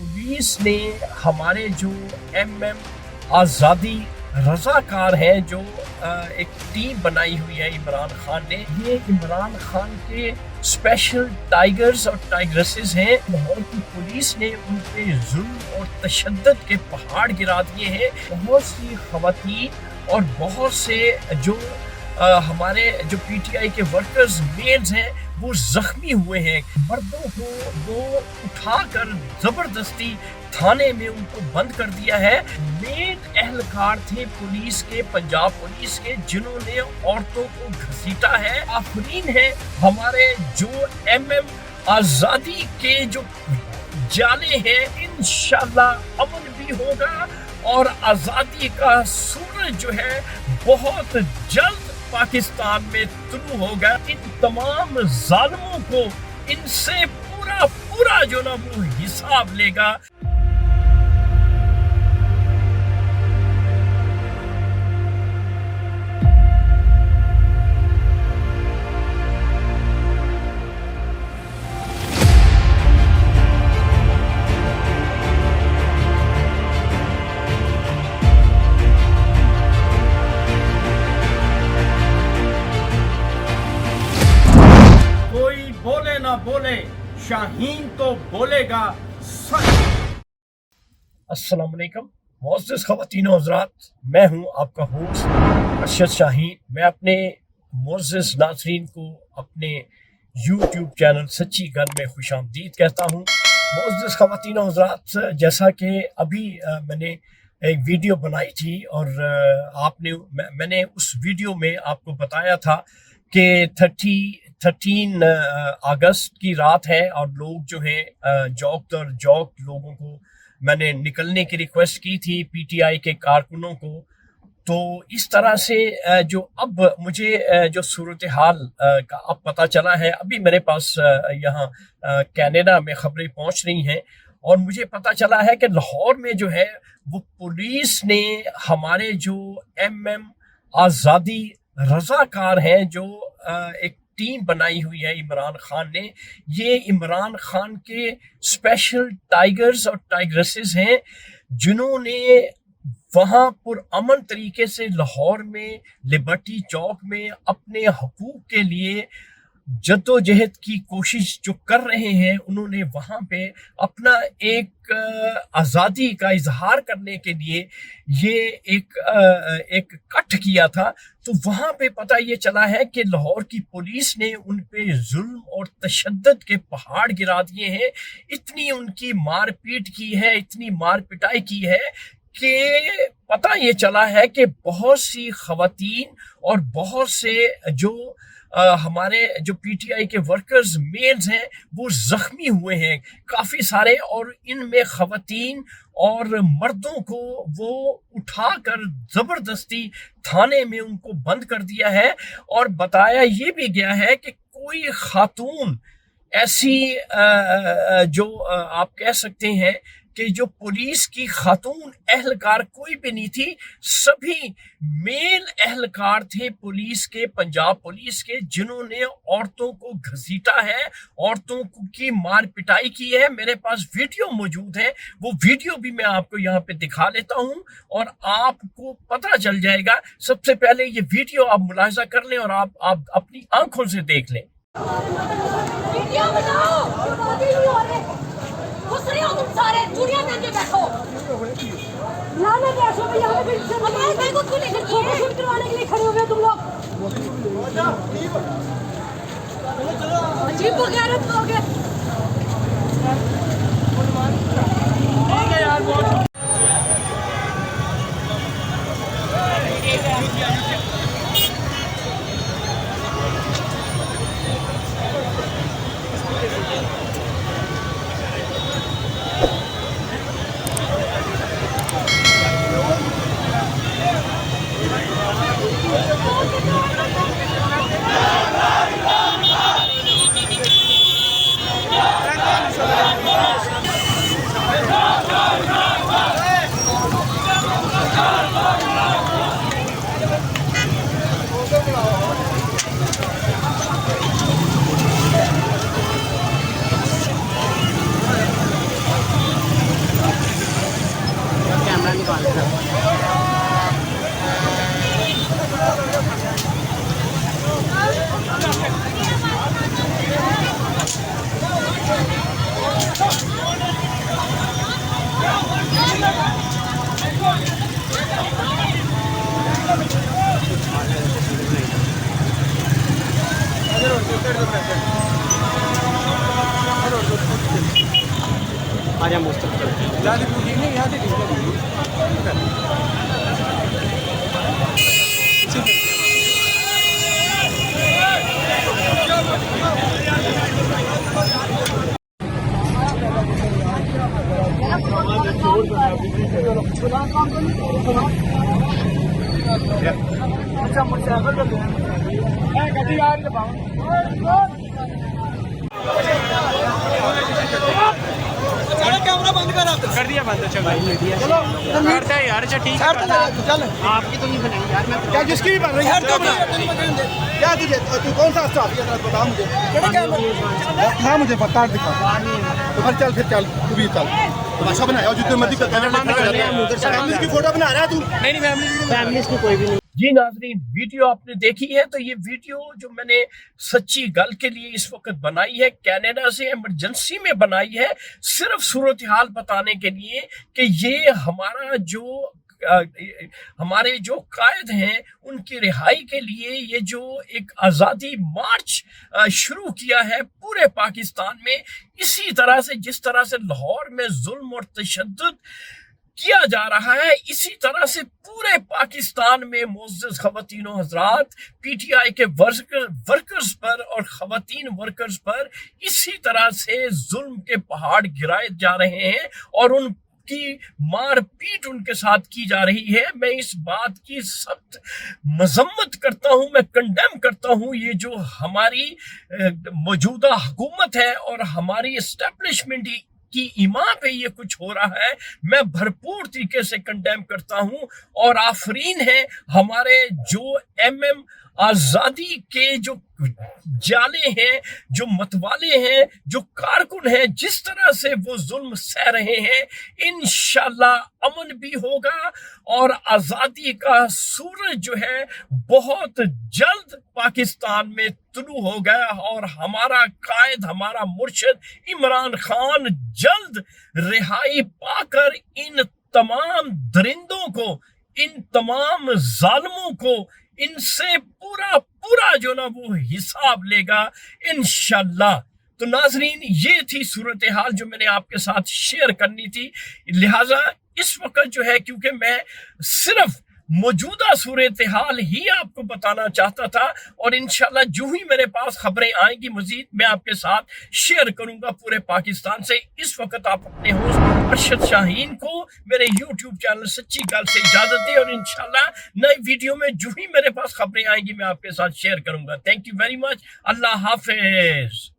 Police ने हमारे जो एमएम आज़ादी रज़ाकार हैं, जो एक टीम बनाई हुई है इमरान खान ने, ये इमरान खान के स्पेशल टाइगर्स और टाइग्रेसेस हैं। लाहौर की पुलिस ने उन पे जुल्म और तशद्दुद के पहाड़ गिरा दिए हैं। बहुत सी खवातीन और बहुत से जो हमारे जो पीटीआई के वर्कर्स मेल्स हैं वो जख्मी हुए हैं। मर्दों को वो उठाकर जबरदस्ती थाने में उनको बंद कर दिया है। मेन एहलकार थे पुलिस के, पंजाब पुलिस के, जिन्होंने औरतों को घसीटा है। आफरीन है हमारे जो एमएम आजादी के जो जाले हैं, इंशाल्लाह अमन भी होगा और आजादी का सूरज जो है बहुत जल्द पाकिस्तान में तुलू होगा। इन तमाम जालिमों को इनसे पूरा पूरा जो ना वो हिसाब लेगा। बोले ना बोले, शाहीन तो बोलेगा सच। अस्सलाम वालेकुम मुअज़्ज़िज़ ख़वातीन व हज़रात, मैं हूं आपका होस्ट अरशद शाहीन। मैं अपने मुअज़्ज़िज़ नाज़रीन को अपने यूट्यूब चैनल सच्ची गन में खुशामदीद कहता हूं। मुअज़्ज़िज़ ख़वातीन व हज़रात, जैसा कि अभी मैंने एक वीडियो बनाई थी और मैंने उस वीडियो में आपको बताया था कि 13 अगस्त की रात है और लोग जो हैं जौक लोगों को मैंने निकलने की रिक्वेस्ट की थी, पीटीआई के कारकुनों को। तो इस तरह से जो अब मुझे जो सूरत हाल का अब पता चला है, अभी मेरे पास यहाँ कनाडा में खबरें पहुँच रही हैं और मुझे पता चला है कि लाहौर में जो है वो पुलिस ने हमारे जो एमएम आज़ादी रज़ाकार हैं, जो एक टीम बनाई हुई है इमरान खान ने, ये इमरान खान के स्पेशल टाइगर्स और टाइग्रेसेस हैं, जिन्होंने वहाँ पुरअमन तरीके से लाहौर में लिबर्टी चौक में अपने हकूक के लिए जद्दोजहद की कोशिश जो कर रहे हैं, उन्होंने वहाँ पे अपना एक आज़ादी का इजहार करने के लिए ये एक कट किया था। तो वहाँ पे पता ये चला है कि लाहौर की पुलिस ने उन पे जुल्म और तशद्दुद के पहाड़ गिरा दिए हैं। इतनी उनकी मारपीट की है, इतनी मार पिटाई की है कि पता ये चला है कि बहुत सी खवातीन और बहुत से जो हमारे जो पीटीआई के वर्कर्स मेल्स हैं वो जख्मी हुए हैं काफ़ी सारे, और इनमें खवातीन और मर्दों को वो उठाकर ज़बरदस्ती थाने में उनको बंद कर दिया है। और बताया ये भी गया है कि कोई खातून ऐसी जो आप कह सकते हैं कि जो पुलिस की खातून एहलकार कोई भी नहीं थी, सभी मेल एहलकार थे पुलिस के, पंजाब पुलिस के, जिन्होंने औरतों को घसीटा है, औरतों की मार पिटाई की है। मेरे पास वीडियो मौजूद है, वो वीडियो भी मैं आपको यहाँ पे दिखा लेता हूँ और आपको पता चल जाएगा। सबसे पहले ये वीडियो आप मुलाहिजा कर लें और आप अपनी आंखों से देख लें। तुम सारे चूड़ियां पहन के बैठो ना बैठो भैया, हमारे भाई को क्यों लेकर फोटोशूट करवाने के लिए खड़े हुए तुम लोग? अजीब बगैरत लोग हैं। कैमरा बंद कर दिया बंद। चलो करता है यार। अच्छा ठीक है चल आपकी तो नहीं बनेगी यार। मैं क्या जिसकी भी बन रही है क्या तुझे तू कौन सा स्टाफ है बता मुझे। हाँ मुझे बता दिखा तो फिर चल तू भी चल तमाशा बनाया जितने मर्जी फैमिली की फोटो बना रहा है तू। नहीं फैमिली की कोई भी नहीं। जी नाजरीन, वीडियो आपने देखी है तो ये वीडियो जो मैंने सच्ची गल के लिए इस वक्त बनाई है, कनाडा से इमरजेंसी में बनाई है, सिर्फ सूरत हाल बताने के लिए कि ये हमारे जो कायद हैं उनकी रिहाई के लिए ये जो एक आज़ादी मार्च शुरू किया है पूरे पाकिस्तान में, इसी तरह से जिस तरह से लाहौर में जुल्म और तशद्दुद किया जा रहा है, इसी तरह से पूरे पाकिस्तान में मोअज़्ज़ज़ ख़वातीनो हज़रात, पीटीआई के वर्कर्स पर और ख़वातीन वर्कर्स पर इसी तरह से जुल्म के पहाड़ गिराए जा रहे हैं और उनकी मार पीट उनके साथ की जा रही है। मैं इस बात की सख्त मजम्मत करता हूँ, मैं कंडेम करता हूँ ये जो हमारी मौजूदा हुकूमत है और हमारी एस्टेब्लिशमेंट की ईमान पे ये कुछ हो रहा है, मैं भरपूर तरीके से कंडेम करता हूं। और आफरीन है हमारे जो एमएम आजादी के जो जाले हैं, जो मतवाले हैं, जो कारकुन हैं, जिस तरह से वो जुल्म सह रहे हैं, इंशाल्लाह अमन भी होगा और आजादी का सूरज जो है बहुत जल्द पाकिस्तान में तुलू हो गया और हमारा कायद, हमारा मुर्शिद इमरान खान जल्द रिहाई पाकर इन तमाम दरिंदों को, इन तमाम जालिमों को, इनसे पूरा जो ना वो हिसाब लेगा इंशाल्लाह। तो नाजरीन, ये थी सूरत हाल जो मैंने आपके साथ शेयर करनी थी। लिहाजा इस वक्त जो है, क्योंकि मैं सिर्फ मौजूदा सूरत हाल ही आपको बताना चाहता था और इंशाल्लाह जो ही मेरे पास खबरें आएंगी मजीद मैं आपके साथ शेयर करूंगा पूरे पाकिस्तान से। इस वक्त आप अपने होस्ट अरशद शाहीन को मेरे YouTube चैनल सच्ची गल से इजाजत दें और इंशाल्लाह नई वीडियो में जो ही मेरे पास खबरें आएंगी मैं आपके साथ शेयर करूंगा। Thank you very much. Allah Hafiz.